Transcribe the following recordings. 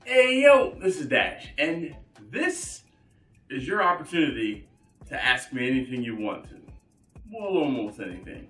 Hey yo, this is Dash, and this is your opportunity to ask me anything you want to. Well, almost anything.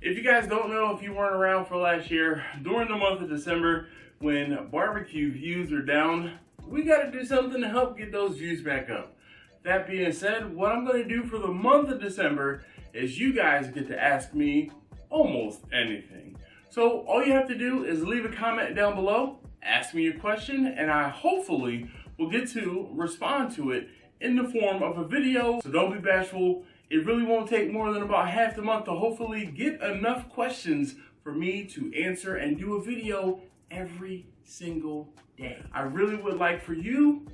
If you guys don't know, if you weren't around for last year, during the month of December, when barbecue views are down, we gotta do something to help get those views back up. That being said, what I'm gonna do for the month of December is you guys get to ask me almost anything. So all you have to do is leave a comment down below, ask me your question, and I hopefully will get to respond to it in the form of a video. So don't be bashful. It really won't take more than about half the month to hopefully get enough questions for me to answer and do a video every single day. I really would like for you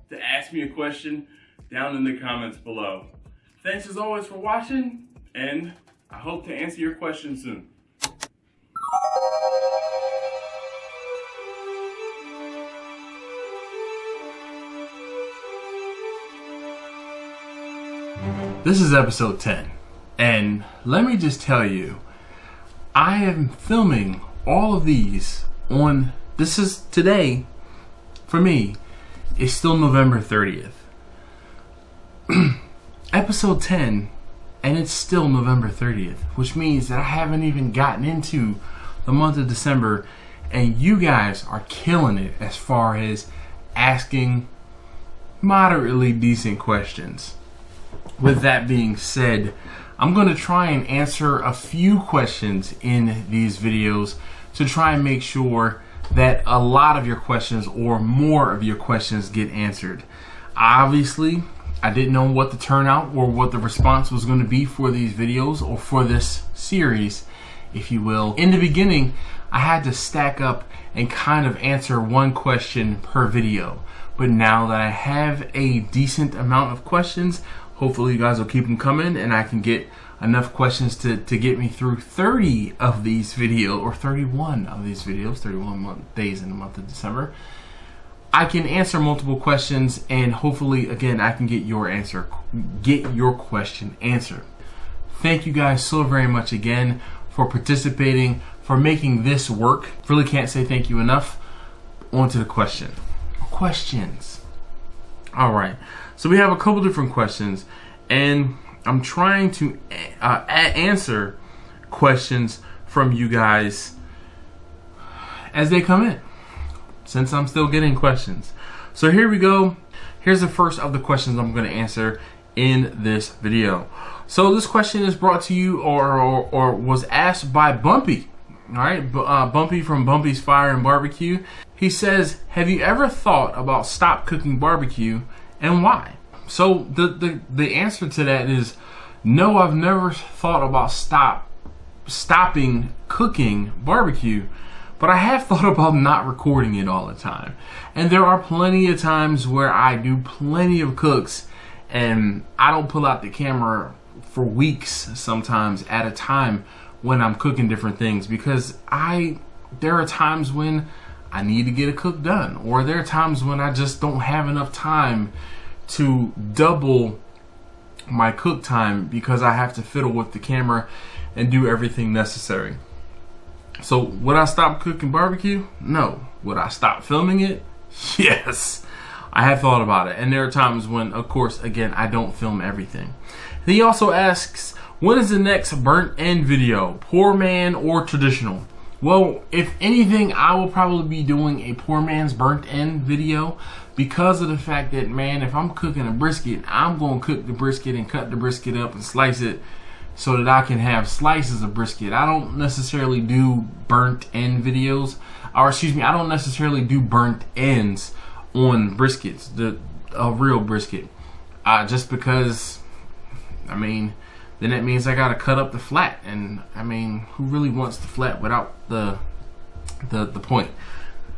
to ask me a question down in the comments below. Thanks as always for watching, and I hope to answer your question soon. This is episode 10, and let me just tell you, I am filming all of these on, this is today, for me, it's still November 30th. Episode 10, and it's still November 30th, which means that I haven't even gotten into the month of December, and you guys are killing it as far as asking moderately decent questions. With that being said, I'm going to try and answer a few questions in these videos to try and make sure that a lot of your questions or more of your questions get answered. Obviously, I didn't know what the turnout or what the response was going to be for these videos or for this series, if you will. In the beginning, I had to stack up and kind of answer one question per video. But now that I have a decent amount of questions, hopefully you guys will keep them coming and I can get enough questions to get me through 30 of these videos, or 31 of these videos, 31 days in the month of December. I can answer multiple questions, and hopefully again I can get your question answered. Thank you guys so very much again for participating, for making this work. Really can't say thank you enough. On to the questions. All right, so we have a couple different questions, and I'm trying to answer questions from you guys as they come in, since I'm still getting questions. So here we go. Here's the first of the questions I'm going to answer in this video. So this question is brought to you or was asked by Bumpy. All right, Bumpy from Bumpy's Fire and Barbecue. He says, have you ever thought about stop cooking barbecue, and why? So the answer to that is no, I've never thought about stopping cooking barbecue, but I have thought about not recording it all the time. And there are plenty of times where I do plenty of cooks and I don't pull out the camera for weeks sometimes at a time when I'm cooking different things, because there are times when I need to get a cook done, or there are times when I just don't have enough time to double my cook time because I have to fiddle with the camera and do everything necessary. So would I stop cooking barbecue? No. Would I stop filming it? Yes. I have thought about it, and there are times when, of course, again, I don't film everything. He also asks, when is the next burnt end video? Poor man or traditional? Well, if anything, I will probably be doing a poor man's burnt end video, because of the fact that, man, if I'm cooking a brisket, I'm going to cook the brisket and cut the brisket up and slice it so that I can have slices of brisket. I don't necessarily do burnt end videos, or excuse me, I don't necessarily do burnt ends on briskets, a real brisket, just because, I mean, then that means I gotta cut up the flat, and I mean, who really wants the flat without the point?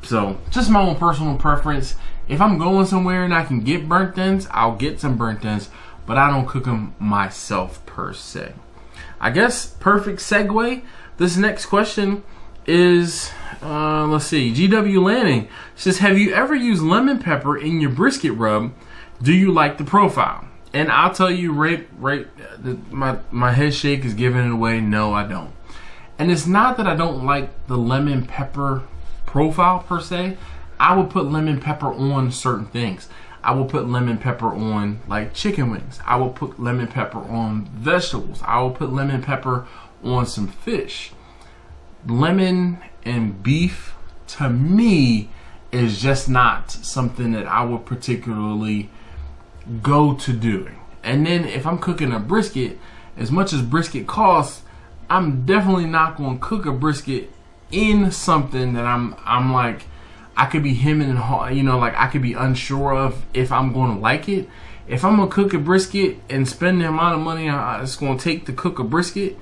So just my own personal preference. If I'm going somewhere and I can get burnt ends, I'll get some burnt ends, but I don't cook them myself per se. I guess perfect segue. This next question is, let's see, GW Lanning says, have you ever used lemon pepper in your brisket rub? Do you like the profile? And I'll tell you my head shake is giving it away. No, I don't. And it's not that I don't like the lemon pepper profile per se. I will put lemon pepper on certain things. I will put lemon pepper on like chicken wings. I will put lemon pepper on vegetables. I will put lemon pepper on some fish. Lemon and beef, to me, is just not something that I would particularly go to doing. And then if I'm cooking a brisket, as much as brisket costs, I'm definitely not going to cook a brisket in something that I'm like, I could be hemming and hawing, you know, like I could be unsure of if I'm going to like it. If I'm going to cook a brisket and spend the amount of money it's going to take to cook a brisket,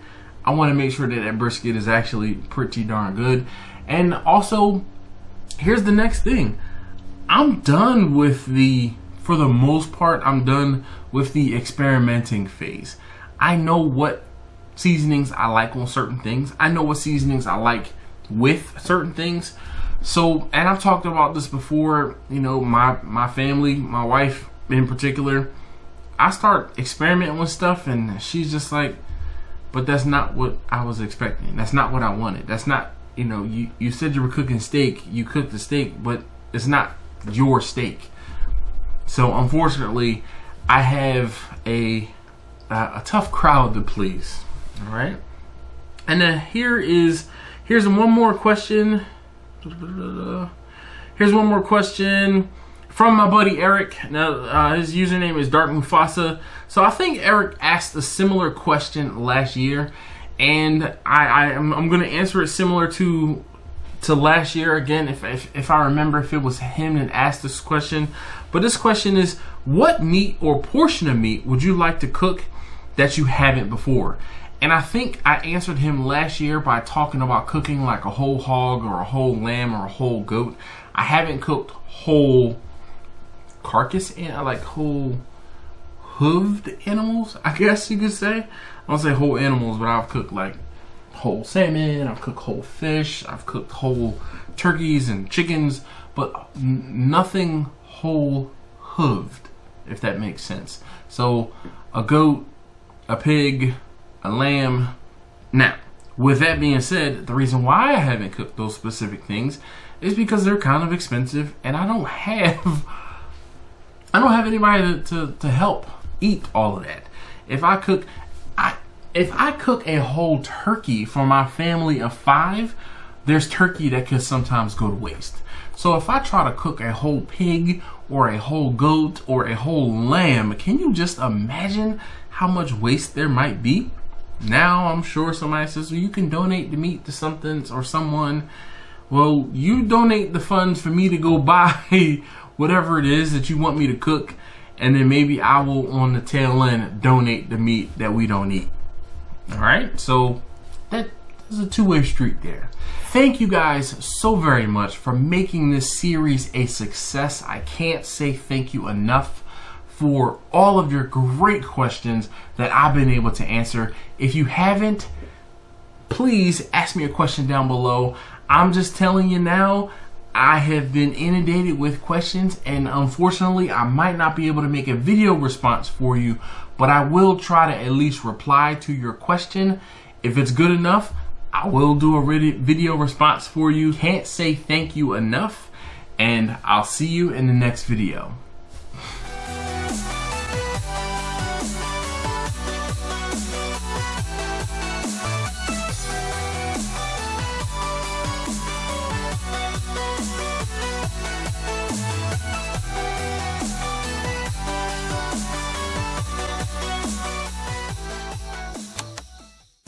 I want to make sure that that brisket is actually pretty darn good. And also, here's the next thing. I'm done with for the most part, I'm done with the experimenting phase. I know what seasonings I like on certain things. I know what seasonings I like with certain things. So, and I've talked about this before, you know, my family, my wife in particular, I start experimenting with stuff and she's just like, but that's not what I was expecting. That's not what I wanted. That's not, you know, you said you were cooking steak, you cooked the steak, but it's not your steak. So unfortunately, I have a tough crowd to please. All right. And then here's one more question. Here's one more question from my buddy Eric. Now his username is Dark Mufasa. So I think Eric asked a similar question last year, and I'm going to answer it similar to last year again, if I remember if it was him that asked this question. But this question is, what meat or portion of meat would you like to cook that you haven't before? And I think I answered him last year by talking about cooking like a whole hog or a whole lamb or a whole goat. I haven't cooked whole carcass, like whole hooved animals, I guess you could say. I don't say whole animals, but I've cooked like whole salmon, I've cooked whole fish, I've cooked whole turkeys and chickens, but nothing whole hooved, if that makes sense. So a goat, a pig, a lamb. Now, with that being said, the reason why I haven't cooked those specific things is because they're kind of expensive, and I don't have anybody to help eat all of that. If I cook a whole turkey for my family of 5, there's turkey that could sometimes go to waste. So if I try to cook a whole pig or a whole goat or a whole lamb, can you just imagine how much waste there might be? Now I'm sure somebody says, well, you can donate the meat to something or someone. Well, you donate the funds for me to go buy whatever it is that you want me to cook, and then maybe I will on the tail end donate the meat that we don't eat. All right, so that is a two-way street there. Thank you guys so very much for making this series a success. I can't say thank you enough for all of your great questions that I've been able to answer. If you haven't, please ask me a question down below. I'm just telling you now, I have been inundated with questions, and unfortunately I might not be able to make a video response for you, but I will try to at least reply to your question. If it's good enough, I will do a video response for you. Can't say thank you enough, and I'll see you in the next video.